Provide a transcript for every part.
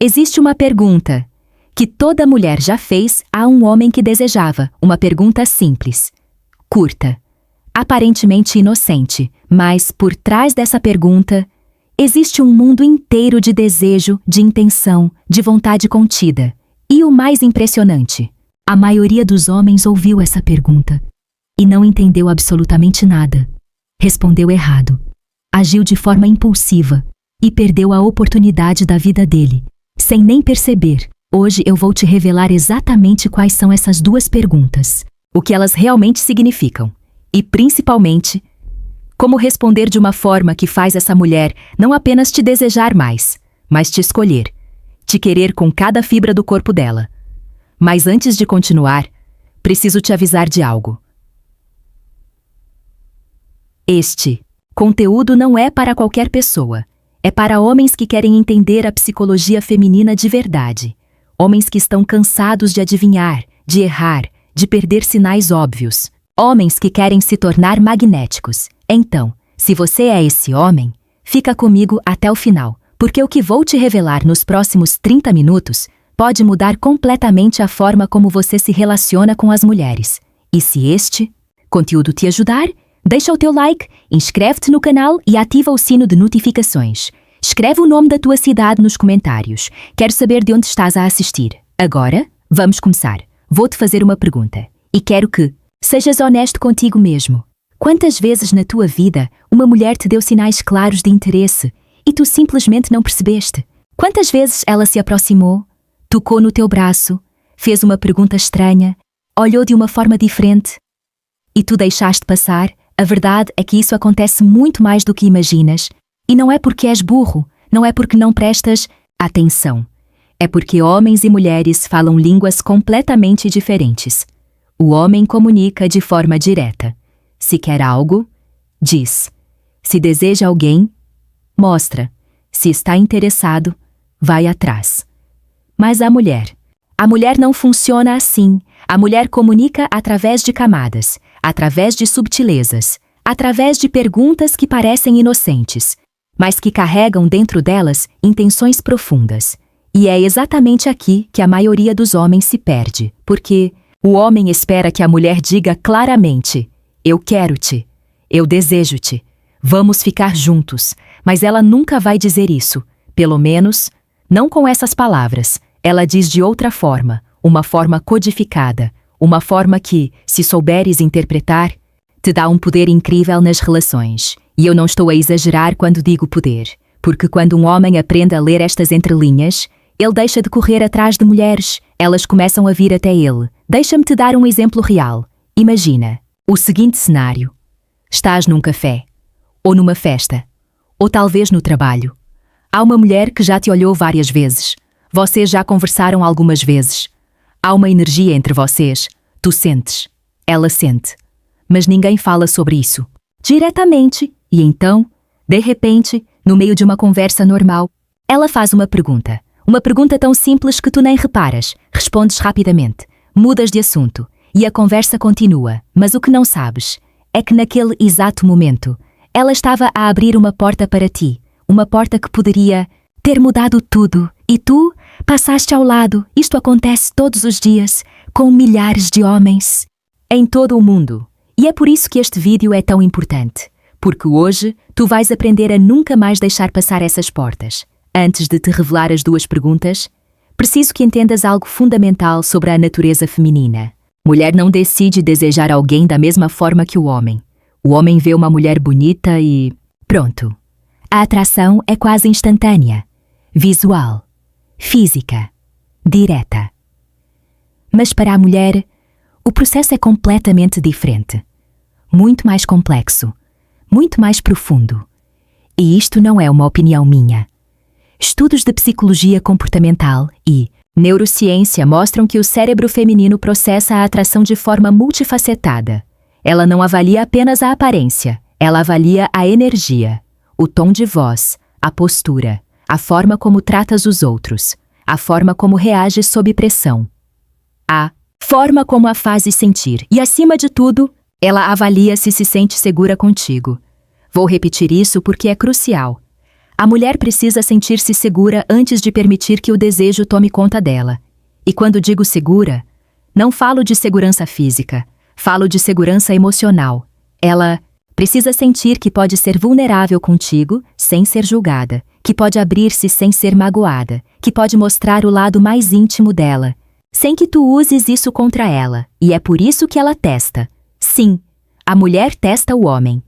Existe uma pergunta que toda mulher já fez a um homem que desejava, uma pergunta simples, curta, aparentemente inocente, mas por trás dessa pergunta existe um mundo inteiro de desejo, de intenção, de vontade contida. E o mais impressionante, a maioria dos homens ouviu essa pergunta e não entendeu absolutamente nada. Respondeu errado, agiu de forma impulsiva e perdeu a oportunidade da vida dele, sem nem perceber. Hoje eu vou te revelar exatamente quais são essas duas perguntas, o que elas realmente significam e, principalmente, como responder de uma forma que faz essa mulher não apenas te desejar mais, mas te escolher, te querer com cada fibra do corpo dela. Mas antes de continuar, preciso te avisar de algo. Este conteúdo não é para qualquer pessoa. É para homens que querem entender a psicologia feminina de verdade. Homens que estão cansados de adivinhar, de errar, de perder sinais óbvios. Homens que querem se tornar magnéticos. Então, se você é esse homem, fica comigo até o final, porque o que vou te revelar nos próximos 30 minutos pode mudar completamente a forma como você se relaciona com as mulheres. E se este conteúdo te ajudar, deixa o teu like, inscreve-te no canal e ativa o sino de notificações. Escreve o nome da tua cidade nos comentários. Quero saber de onde estás a assistir. Agora, vamos começar. Vou-te fazer uma pergunta e quero que sejas honesto contigo mesmo. Quantas vezes na tua vida uma mulher te deu sinais claros de interesse e tu simplesmente não percebeste? Quantas vezes ela se aproximou, tocou no teu braço, fez uma pergunta estranha, olhou de uma forma diferente e tu deixaste passar? A verdade é que isso acontece muito mais do que imaginas. E não é porque és burro, não é porque não prestas atenção. É porque homens e mulheres falam línguas completamente diferentes. O homem comunica de forma direta. Se quer algo, diz. Se deseja alguém, mostra. Se está interessado, vai atrás. Mas a mulher não funciona assim. A mulher comunica através de camadas, através de subtilezas, através de perguntas que parecem inocentes, mas que carregam dentro delas intenções profundas. E é exatamente aqui que a maioria dos homens se perde, porque o homem espera que a mulher diga claramente: eu quero-te, eu desejo-te, vamos ficar juntos, mas ela nunca vai dizer isso, pelo menos, não com essas palavras. Ela diz de outra forma, uma forma codificada, uma forma que, se souberes interpretar, te dá um poder incrível nas relações. E eu não estou a exagerar quando digo poder, porque quando um homem aprende a ler estas entrelinhas, ele deixa de correr atrás de mulheres, elas começam a vir até ele. Deixa-me te dar um exemplo real. Imagina o seguinte cenário. Estás num café, ou numa festa, ou talvez no trabalho. Há uma mulher que já te olhou várias vezes. Vocês já conversaram algumas vezes. Há uma energia entre vocês. Tu sentes, ela sente. Mas ninguém fala sobre isso diretamente. E então, de repente, no meio de uma conversa normal, ela faz uma pergunta tão simples que tu nem reparas, respondes rapidamente, mudas de assunto e a conversa continua. Mas o que não sabes é que naquele exato momento, ela estava a abrir uma porta para ti, uma porta que poderia ter mudado tudo e tu passaste ao lado. Isto acontece todos os dias com milhares de homens em todo o mundo. E é por isso que este vídeo é tão importante. Porque hoje tu vais aprender a nunca mais deixar passar essas portas. Antes de te revelar as duas perguntas, preciso que entendas algo fundamental sobre a natureza feminina. Mulher não decide desejar alguém da mesma forma que o homem. O homem vê uma mulher bonita e pronto. A atração é quase instantânea, visual, física, direta. Mas para a mulher, o processo é completamente diferente. Muito mais complexo. Muito mais profundo. E isto não é uma opinião minha. Estudos de psicologia comportamental e neurociência mostram que o cérebro feminino processa a atração de forma multifacetada. Ela não avalia apenas a aparência, ela avalia a energia, o tom de voz, a postura, a forma como tratas os outros, a forma como reages sob pressão, a forma como a fazes sentir e, acima de tudo, ela avalia se sente segura contigo. Vou repetir isso porque é crucial. A mulher precisa sentir-se segura antes de permitir que o desejo tome conta dela. E quando digo segura, não falo de segurança física, falo de segurança emocional. Ela precisa sentir que pode ser vulnerável contigo sem ser julgada, que pode abrir-se sem ser magoada, que pode mostrar o lado mais íntimo dela, sem que tu uses isso contra ela, e é por isso que ela testa. Sim, a mulher testa o homem,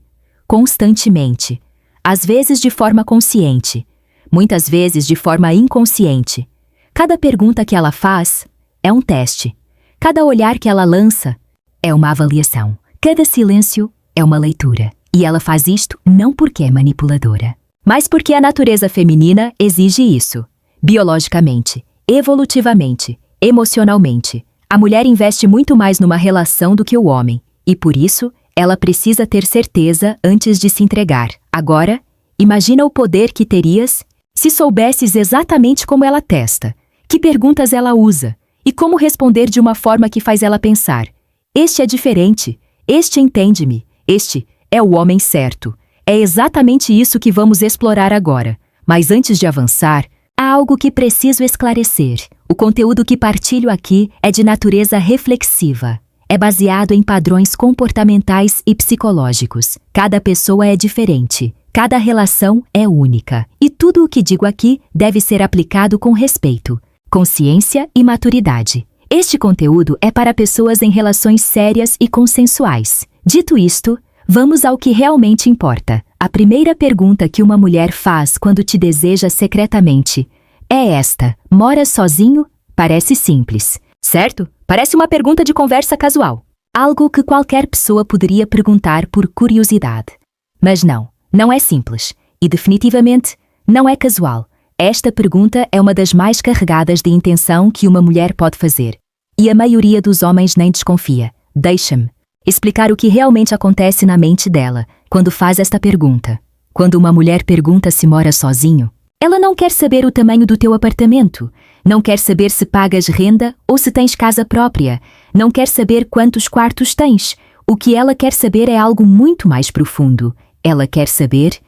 constantemente, às vezes de forma consciente, muitas vezes de forma inconsciente. Cada pergunta que ela faz é um teste, cada olhar que ela lança é uma avaliação, cada silêncio é uma leitura, e ela faz isto não porque é manipuladora, mas porque a natureza feminina exige isso, biologicamente, evolutivamente, emocionalmente. A mulher investe muito mais numa relação do que o homem, e por isso, ela precisa ter certeza antes de se entregar. Agora, imagina o poder que terias se soubesses exatamente como ela testa, que perguntas ela usa, e como responder de uma forma que faz ela pensar: este é diferente, este entende-me, este é o homem certo. É exatamente isso que vamos explorar agora. Mas antes de avançar, há algo que preciso esclarecer. O conteúdo que partilho aqui é de natureza reflexiva. É baseado em padrões comportamentais e psicológicos. Cada pessoa é diferente. Cada relação é única. E tudo o que digo aqui deve ser aplicado com respeito, consciência e maturidade. Este conteúdo é para pessoas em relações sérias e consensuais. Dito isto, vamos ao que realmente importa. A primeira pergunta que uma mulher faz quando te deseja secretamente é esta: mora sozinho? Parece simples, certo? Parece uma pergunta de conversa casual. Algo que qualquer pessoa poderia perguntar por curiosidade. Mas não é simples. E definitivamente não é casual. Esta pergunta é uma das mais carregadas de intenção que uma mulher pode fazer. E a maioria dos homens nem desconfia. Deixa-me explicar o que realmente acontece na mente dela quando faz esta pergunta. Quando uma mulher pergunta se mora sozinho, ela não quer saber o tamanho do teu apartamento, não quer saber se pagas renda ou se tens casa própria, não quer saber quantos quartos tens. O que ela quer saber é algo muito mais profundo. Ela quer saber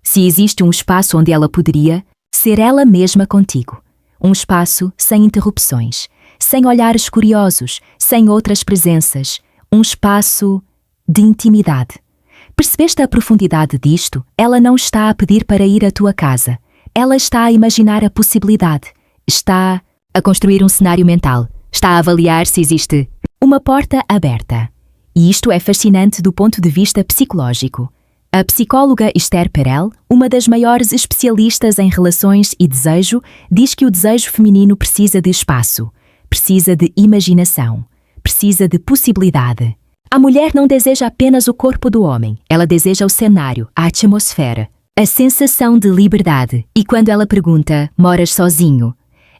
se existe um espaço onde ela poderia ser ela mesma contigo. Um espaço sem interrupções, sem olhares curiosos, sem outras presenças. Um espaço de intimidade. Percebeste a profundidade disto? Ela não está a pedir para ir à tua casa. Ela está a imaginar a possibilidade. Está a construir um cenário mental. Está a avaliar se existe uma porta aberta. E isto é fascinante do ponto de vista psicológico. A psicóloga Esther Perel, uma das maiores especialistas em relações e desejo, diz que o desejo feminino precisa de espaço, precisa de imaginação, precisa de possibilidade. A mulher não deseja apenas o corpo do homem, ela deseja o cenário, a atmosfera, a sensação de liberdade. E quando ela pergunta: moras sozinho?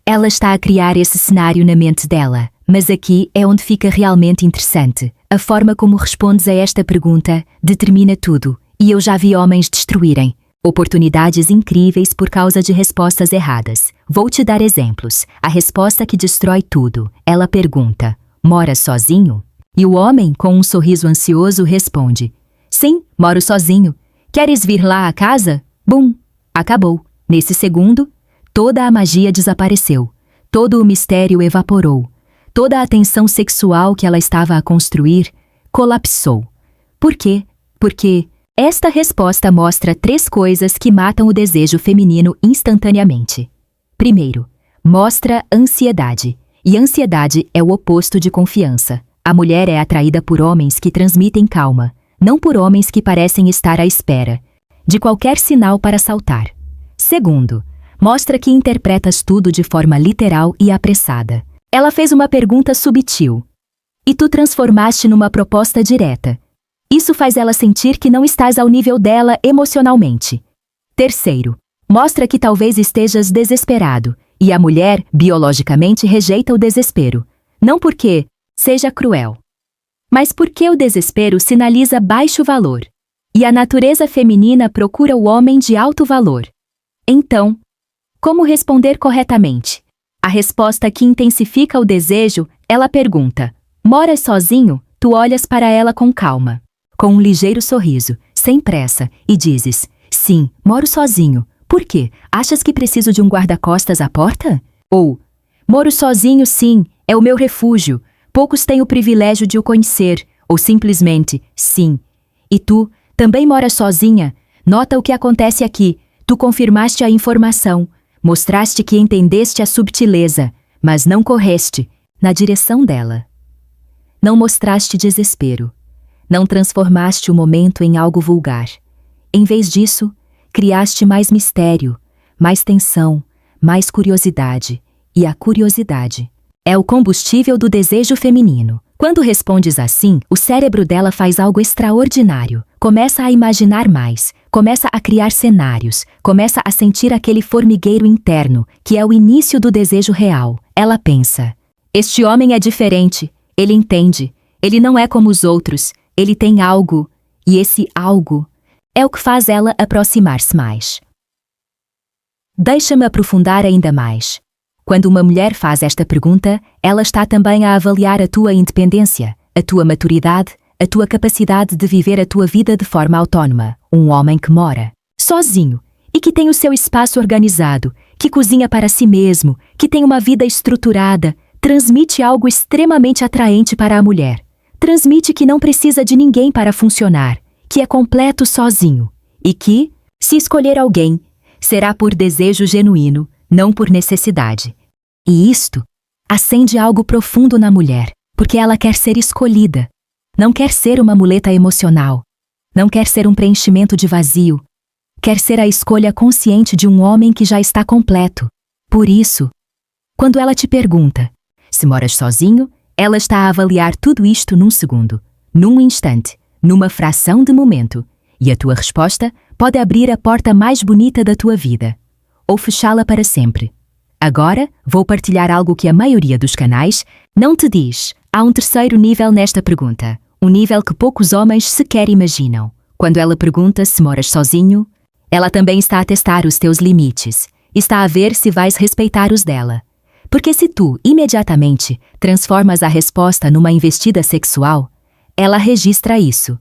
Ela está a criar esse cenário na mente dela. Mas aqui é onde fica realmente interessante. A forma como respondes a esta pergunta determina tudo. E eu já vi homens destruírem oportunidades incríveis por causa de respostas erradas. Vou te dar exemplos. A resposta que destrói tudo. Ela pergunta: mora sozinho? E o homem, com um sorriso ansioso, responde: sim, moro sozinho. Queres vir lá à casa? Bum! Acabou. Nesse segundo, toda a magia desapareceu. Todo o mistério evaporou. Toda a tensão sexual que ela estava a construir colapsou. Por quê? Porque esta resposta mostra 3 coisas que matam o desejo feminino instantaneamente. Primeiro, mostra ansiedade. E ansiedade é o oposto de confiança. A mulher é atraída por homens que transmitem calma, não por homens que parecem estar à espera de qualquer sinal para saltar. Segundo, mostra que interpretas tudo de forma literal e apressada. Ela fez uma pergunta subtil e tu transformaste numa proposta direta. Isso faz ela sentir que não estás ao nível dela emocionalmente. Terceiro, mostra que talvez estejas desesperado, e a mulher, biologicamente, rejeita o desespero. Não porque seja cruel, mas porque o desespero sinaliza baixo valor, e a natureza feminina procura o homem de alto valor. Então, como responder corretamente? A resposta que intensifica o desejo, ela pergunta: moras sozinho? Tu olhas para ela com calma, com um ligeiro sorriso, sem pressa, e dizes: sim, moro sozinho, Por quê? Achas que preciso de um guarda-costas à porta? Ou, moro sozinho, sim, é o meu refúgio. Poucos têm o privilégio de o conhecer. Ou simplesmente, sim. E tu, também moras sozinha? Nota o que acontece aqui. Tu confirmaste a informação. Mostraste que entendeste a subtileza, mas não correste na direção dela. Não mostraste desespero. Não transformaste o momento em algo vulgar. Em vez disso, criaste mais mistério, mais tensão, mais curiosidade. E a curiosidade é o combustível do desejo feminino. Quando respondes assim, o cérebro dela faz algo extraordinário. Começa a imaginar mais, começa a criar cenários, começa a sentir aquele formigueiro interno, que é o início do desejo real. Ela pensa: este homem é diferente, ele entende, ele não é como os outros, ele tem algo, e esse algo é o que faz ela aproximar-se mais. Deixa-me aprofundar ainda mais. Quando uma mulher faz esta pergunta, ela está também a avaliar a tua independência, a tua maturidade, a tua capacidade de viver a tua vida de forma autónoma. Um homem que mora sozinho e que tem o seu espaço organizado, que cozinha para si mesmo, que tem uma vida estruturada, transmite algo extremamente atraente para a mulher. Transmite que não precisa de ninguém para funcionar, que é completo sozinho e que, se escolher alguém, será por desejo genuíno, não por necessidade. E isto acende algo profundo na mulher, porque ela quer ser escolhida. Não quer ser uma muleta emocional. Não quer ser um preenchimento de vazio. Quer ser a escolha consciente de um homem que já está completo. Por isso, quando ela te pergunta se moras sozinho, ela está a avaliar tudo isto num segundo, num instante, numa fração de momento. E a tua resposta pode abrir a porta mais bonita da tua vida, ou fechá-la para sempre. Agora, vou partilhar algo que a maioria dos canais não te diz. Há um terceiro nível nesta pergunta, um nível que poucos homens sequer imaginam. Quando ela pergunta se moras sozinho, ela também está a testar os teus limites, está a ver se vais respeitar os dela. Porque se tu, imediatamente, transformas a resposta numa investida sexual, ela registra isso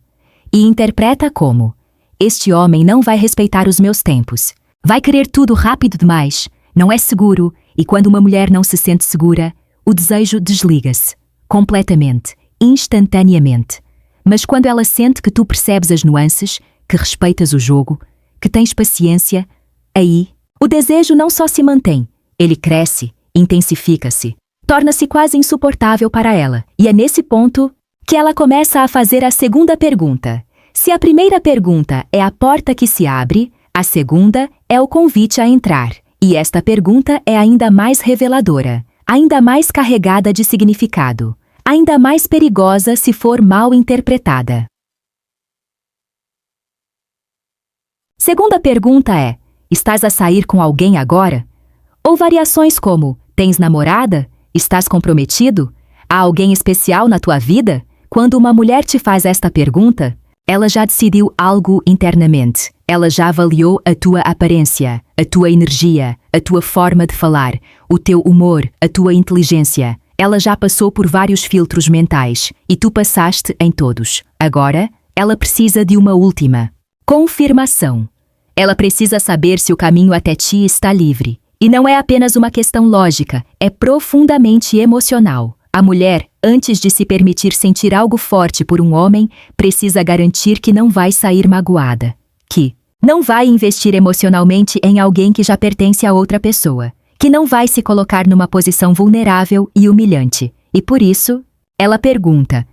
e interpreta como: este homem não vai respeitar os meus tempos. Vai querer tudo rápido demais, não é seguro, e quando uma mulher não se sente segura, o desejo desliga-se, completamente, instantaneamente. Mas quando ela sente que tu percebes as nuances, que respeitas o jogo, que tens paciência, aí, o desejo não só se mantém, ele cresce, intensifica-se, torna-se quase insuportável para ela. E é nesse ponto que ela começa a fazer a segunda pergunta. Se a primeira pergunta é a porta que se abre, a segunda é o convite a entrar, e esta pergunta é ainda mais reveladora, ainda mais carregada de significado, ainda mais perigosa se for mal interpretada. Segunda pergunta é: estás a sair com alguém agora? Ou variações como: tens namorada? Estás comprometido? Há alguém especial na tua vida? Quando uma mulher te faz esta pergunta, ela já decidiu algo internamente. Ela já avaliou a tua aparência, a tua energia, a tua forma de falar, o teu humor, a tua inteligência. Ela já passou por vários filtros mentais e tu passaste em todos. Agora, ela precisa de uma última confirmação. Ela precisa saber se o caminho até ti está livre. E não é apenas uma questão lógica, é profundamente emocional. A mulher, antes de se permitir sentir algo forte por um homem, precisa garantir que não vai sair magoada, que não vai investir emocionalmente em alguém que já pertence a outra pessoa, que não vai se colocar numa posição vulnerável e humilhante. E por isso, ela pergunta.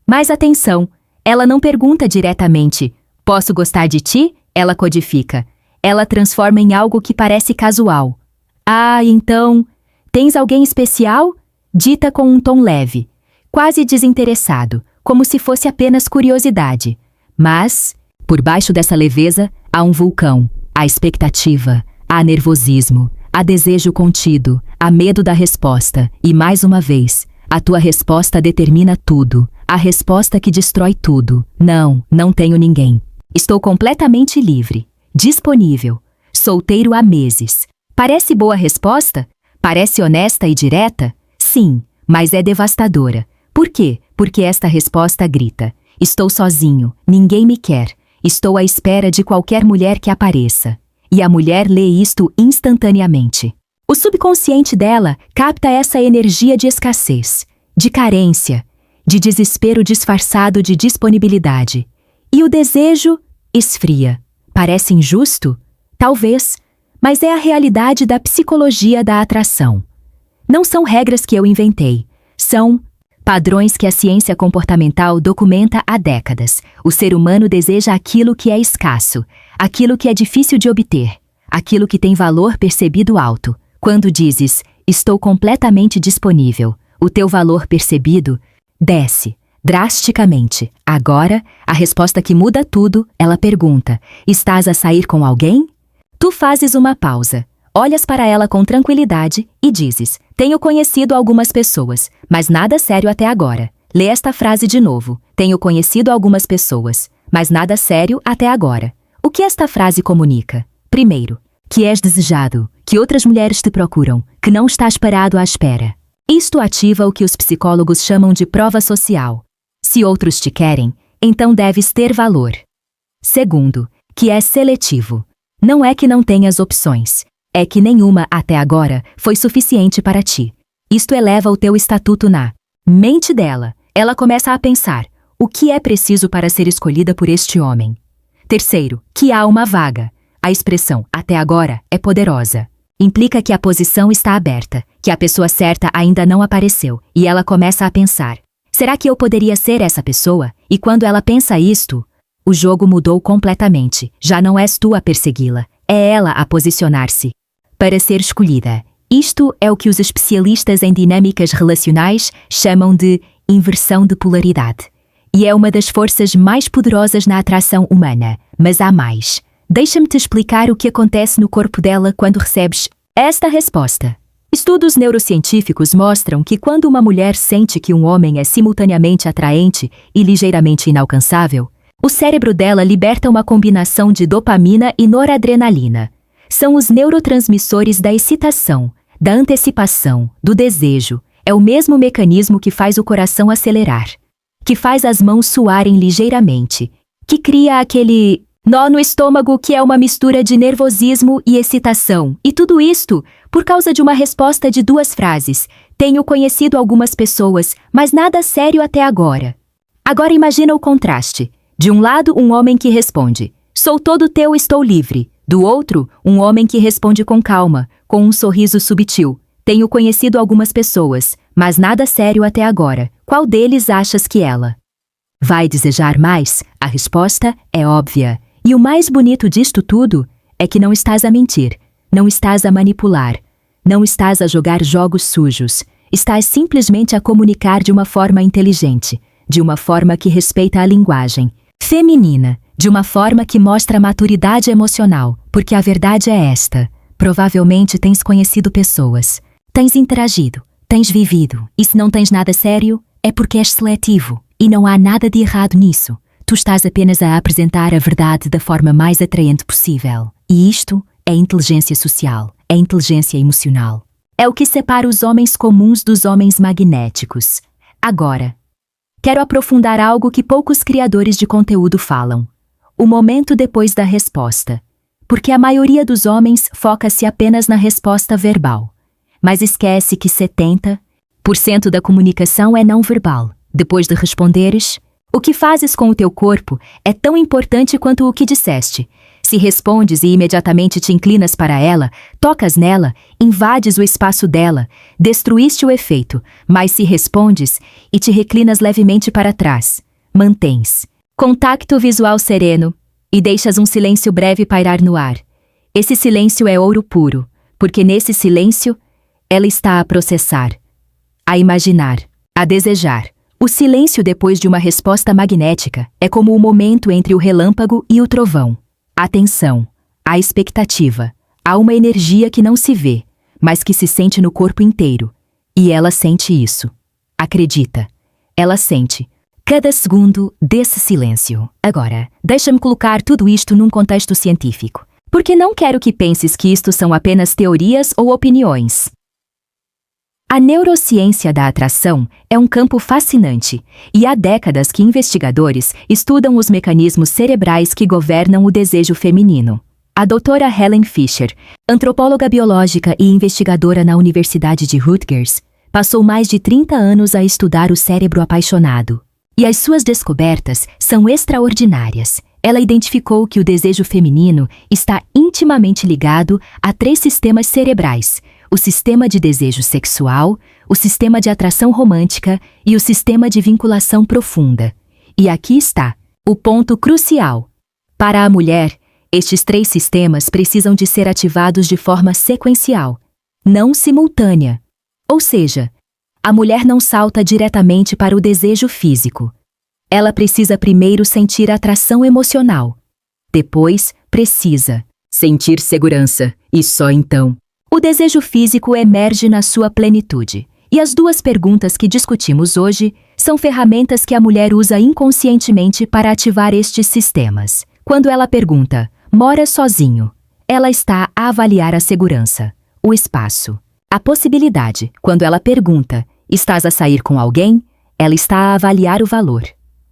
Mas atenção, ela não pergunta diretamente: posso gostar de ti? Ela codifica. Ela transforma em algo que parece casual. Ah, então, tens alguém especial? Dita com um tom leve, quase desinteressado, como se fosse apenas curiosidade. Mas, por baixo dessa leveza, há um vulcão, há expectativa, há nervosismo, há desejo contido, há medo da resposta. E mais uma vez, a tua resposta determina tudo, a resposta que destrói tudo. Não, não tenho ninguém. Estou completamente livre, disponível, solteiro há meses. Parece boa resposta? Parece honesta e direta? Sim, mas é devastadora. Por quê? Porque esta resposta grita: estou sozinho, ninguém me quer, estou à espera de qualquer mulher que apareça. e a mulher lê isto instantaneamente. O subconsciente dela capta essa energia de escassez, de carência, de desespero disfarçado de disponibilidade. E o desejo esfria. Parece injusto? Talvez, mas é a realidade da psicologia da atração. Não são regras que eu inventei, são padrões que a ciência comportamental documenta há décadas. O ser humano deseja aquilo que é escasso, aquilo que é difícil de obter, aquilo que tem valor percebido alto. Quando dizes, estou completamente disponível, o teu valor percebido desce drasticamente. Agora, a resposta que muda tudo, ela pergunta, estás a sair com alguém? Tu fazes uma pausa, olhas para ela com tranquilidade e dizes, tenho conhecido algumas pessoas, mas nada sério até agora. Lê esta frase de novo, tenho conhecido algumas pessoas, mas nada sério até agora. O que esta frase comunica? Primeiro, que és desejado, que outras mulheres te procuram, que não estás parado à espera. Isto ativa o que os psicólogos chamam de prova social. Se outros te querem, então deves ter valor. Segundo, que é seletivo. Não é que não tenhas opções, é que nenhuma até agora foi suficiente para ti. Isto eleva o teu estatuto na mente dela. Ela começa a pensar, o que é preciso para ser escolhida por este homem? Terceiro, que há uma vaga. A expressão até agora é poderosa. Implica que a posição está aberta, que a pessoa certa ainda não apareceu, e ela começa a pensar, será que eu poderia ser essa pessoa? E quando ela pensa isto, o jogo mudou completamente. Já não és tu a persegui-la, é ela a posicionar-se para ser escolhida. Isto é o que os especialistas em dinâmicas relacionais chamam de inversão de polaridade. E é uma das forças mais poderosas na atração humana. Mas há mais. Deixa-me te explicar o que acontece no corpo dela quando recebes esta resposta. Estudos neurocientíficos mostram que quando uma mulher sente que um homem é simultaneamente atraente e ligeiramente inalcançável, o cérebro dela liberta uma combinação de dopamina e noradrenalina. São os neurotransmissores da excitação, da antecipação, do desejo. É o mesmo mecanismo que faz o coração acelerar, que faz as mãos suarem ligeiramente, que cria aquele nó no estômago que é uma mistura de nervosismo e excitação. E tudo isto por causa de uma resposta de duas frases. Tenho conhecido algumas pessoas, mas nada sério até agora. Agora imagina o contraste. De um lado, um homem que responde, sou todo teu, estou livre. Do outro, um homem que responde com calma, com um sorriso subtil. Tenho conhecido algumas pessoas, mas nada sério até agora. Qual deles achas que ela vai desejar mais? A resposta é óbvia. E o mais bonito disto tudo é que não estás a mentir, não estás a manipular, não estás a jogar jogos sujos. Estás simplesmente a comunicar de uma forma inteligente, de uma forma que respeita a linguagem feminina, de uma forma que mostra maturidade emocional, porque a verdade é esta. Provavelmente tens conhecido pessoas, tens interagido, tens vivido, e se não tens nada sério, é porque és seletivo, e não há nada de errado nisso. Tu estás apenas a apresentar a verdade da forma mais atraente possível. E isto é inteligência social, é inteligência emocional. É o que separa os homens comuns dos homens magnéticos. Agora, quero aprofundar algo que poucos criadores de conteúdo falam. O momento depois da resposta. Porque a maioria dos homens foca-se apenas na resposta verbal. Mas esquece que 70% da comunicação é não verbal. Depois de responderes, o que fazes com o teu corpo é tão importante quanto o que disseste. Se respondes e imediatamente te inclinas para ela, tocas nela, invades o espaço dela, destruíste o efeito, mas se respondes e te reclinas levemente para trás, mantens contacto visual sereno e deixas um silêncio breve pairar no ar. Esse silêncio é ouro puro, porque nesse silêncio ela está a processar, a imaginar, a desejar. O silêncio depois de uma resposta magnética é como o momento entre o relâmpago e o trovão. A tensão, a expectativa, há uma energia que não se vê, mas que se sente no corpo inteiro. E ela sente isso. Acredita. Ela sente cada segundo desse silêncio. Agora, deixa-me colocar tudo isto num contexto científico, porque não quero que penses que isto são apenas teorias ou opiniões. A neurociência da atração é um campo fascinante, e há décadas que investigadores estudam os mecanismos cerebrais que governam o desejo feminino. A doutora Helen Fisher, antropóloga biológica e investigadora na Universidade de Rutgers, passou mais de 30 anos a estudar o cérebro apaixonado. E as suas descobertas são extraordinárias. Ela identificou que o desejo feminino está intimamente ligado a 3 sistemas cerebrais: o sistema de desejo sexual, o sistema de atração romântica e o sistema de vinculação profunda. E aqui está o ponto crucial. Para a mulher, estes 3 sistemas precisam de ser ativados de forma sequencial, não simultânea. Ou seja, a mulher não salta diretamente para o desejo físico. Ela precisa primeiro sentir atração emocional. Depois, precisa sentir segurança, e só então o desejo físico emerge na sua plenitude. E as 2 perguntas que discutimos hoje são ferramentas que a mulher usa inconscientemente para ativar estes sistemas. Quando ela pergunta, mora sozinho, ela está a avaliar a segurança, o espaço, a possibilidade. Quando ela pergunta, estás a sair com alguém, ela está a avaliar o valor,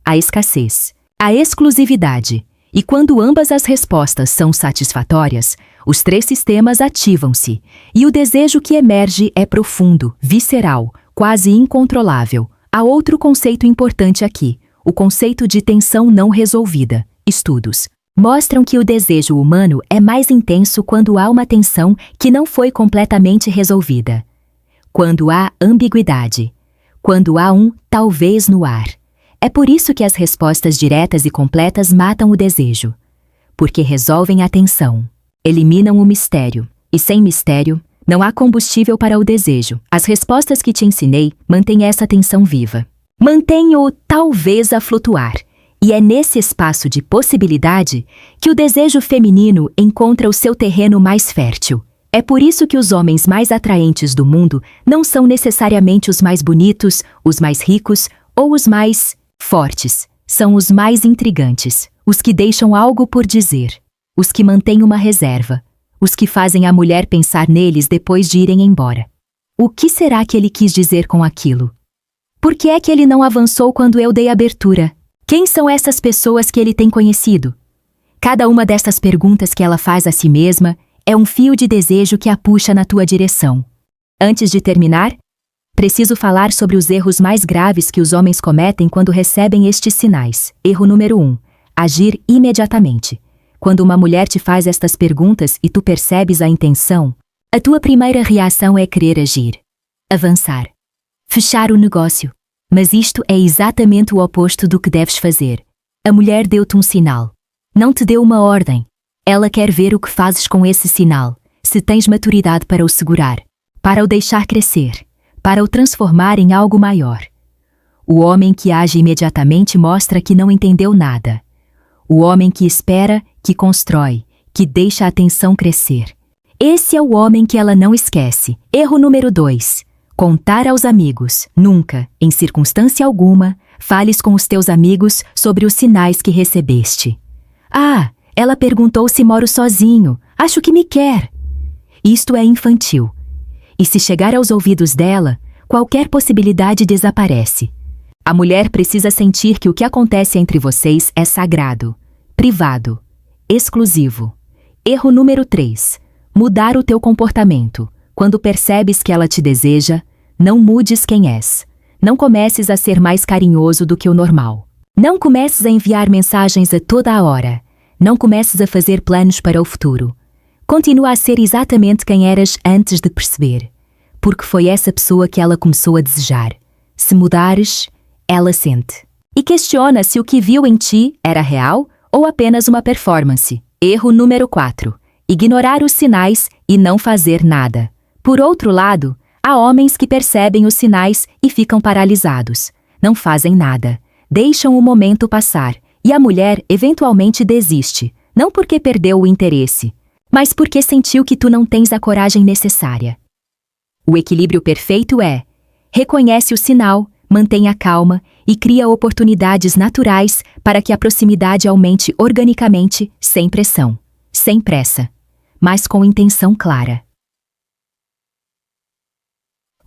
a escassez, a exclusividade. E quando ambas as respostas são satisfatórias, os 3 sistemas ativam-se, e o desejo que emerge é profundo, visceral, quase incontrolável. Há outro conceito importante aqui, o conceito de tensão não resolvida. Estudos mostram que o desejo humano é mais intenso quando há uma tensão que não foi completamente resolvida. Quando há ambiguidade. Quando há um talvez no ar. É por isso que as respostas diretas e completas matam o desejo. Porque resolvem a tensão. Eliminam o mistério. E sem mistério, não há combustível para o desejo. As respostas que te ensinei mantêm essa tensão viva. Mantêm o talvez a flutuar. E é nesse espaço de possibilidade que o desejo feminino encontra o seu terreno mais fértil. É por isso que os homens mais atraentes do mundo não são necessariamente os mais bonitos, os mais ricos ou os mais fortes. São os mais intrigantes, os que deixam algo por dizer, os que mantêm uma reserva, os que fazem a mulher pensar neles depois de irem embora. O que será que ele quis dizer com aquilo? Por que é que ele não avançou quando eu dei abertura? Quem são essas pessoas que ele tem conhecido? Cada uma destas perguntas que ela faz a si mesma é um fio de desejo que a puxa na tua direção. Antes de terminar, preciso falar sobre os erros mais graves que os homens cometem quando recebem estes sinais. Erro número 1. Agir imediatamente. Quando uma mulher te faz estas perguntas e tu percebes a intenção, a tua primeira reação é querer agir. Avançar. Fechar o negócio. Mas isto é exatamente o oposto do que deves fazer. A mulher deu-te um sinal. Não te deu uma ordem. Ela quer ver o que fazes com esse sinal, se tens maturidade para o segurar, para o deixar crescer, para o transformar em algo maior. O homem que age imediatamente mostra que não entendeu nada. O homem que espera, que constrói, que deixa a tensão crescer. Esse é o homem que ela não esquece. Erro número 2. Contar aos amigos. Nunca, em circunstância alguma, fales com os teus amigos sobre os sinais que recebeste. Ah, ela perguntou se moro sozinho. Acho que me quer. Isto é infantil. E se chegar aos ouvidos dela, qualquer possibilidade desaparece. A mulher precisa sentir que o que acontece entre vocês é sagrado, privado, exclusivo. Erro número 3. Mudar o teu comportamento. Quando percebes que ela te deseja, não mudes quem és. Não comeces a ser mais carinhoso do que o normal. Não comeces a enviar mensagens a toda a hora. Não comeces a fazer planos para o futuro. Continua a ser exatamente quem eras antes de perceber. Porque foi essa pessoa que ela começou a desejar. Se mudares, ela sente. E questiona se o que viu em ti era real ou apenas uma performance. Erro número 4. Ignorar os sinais e não fazer nada. Por outro lado, há homens que percebem os sinais e ficam paralisados. Não fazem nada. Deixam o momento passar. E a mulher eventualmente desiste. Não porque perdeu o interesse, mas porque sentiu que tu não tens a coragem necessária. O equilíbrio perfeito é: reconhece o sinal, mantenha calma e cria oportunidades naturais para que a proximidade aumente organicamente, sem pressão, sem pressa, mas com intenção clara.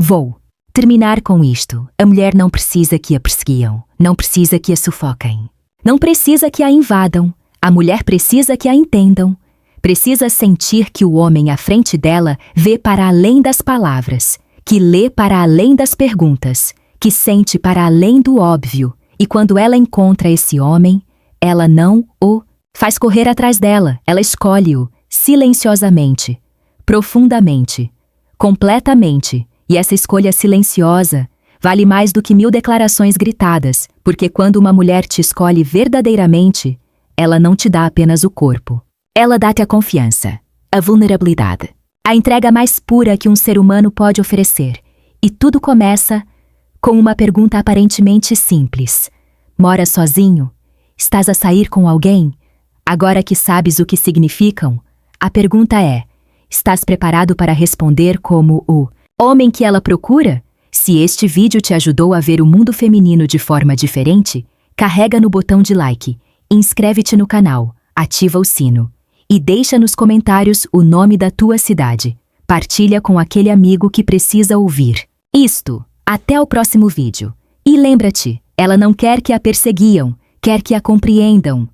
Vou terminar com isto. A mulher não precisa que a persigam, não precisa que a sufoquem, não precisa que a invadam. A mulher precisa que a entendam, Precisa sentir que o homem à frente dela vê para além das palavras, que lê para além das perguntas, que sente para além do óbvio. E quando ela encontra esse homem, ela não o faz correr atrás dela, ela escolhe-o silenciosamente, profundamente, completamente. E essa escolha silenciosa vale mais do que 1000 declarações gritadas, porque quando uma mulher te escolhe verdadeiramente, ela não te dá apenas o corpo. Ela dá-te a confiança, a vulnerabilidade, a entrega mais pura que um ser humano pode oferecer. E tudo começa com uma pergunta aparentemente simples. Moras sozinho? Estás a sair com alguém? Agora que sabes o que significam, a pergunta é: estás preparado para responder como o homem que ela procura? Se este vídeo te ajudou a ver o mundo feminino de forma diferente, carrega no botão de like, inscreve-te no canal, ativa o sino e deixa nos comentários o nome da tua cidade. Partilha com aquele amigo que precisa ouvir isto. Até o próximo vídeo. E lembra-te, ela não quer que a perseguiam, quer que a compreendam.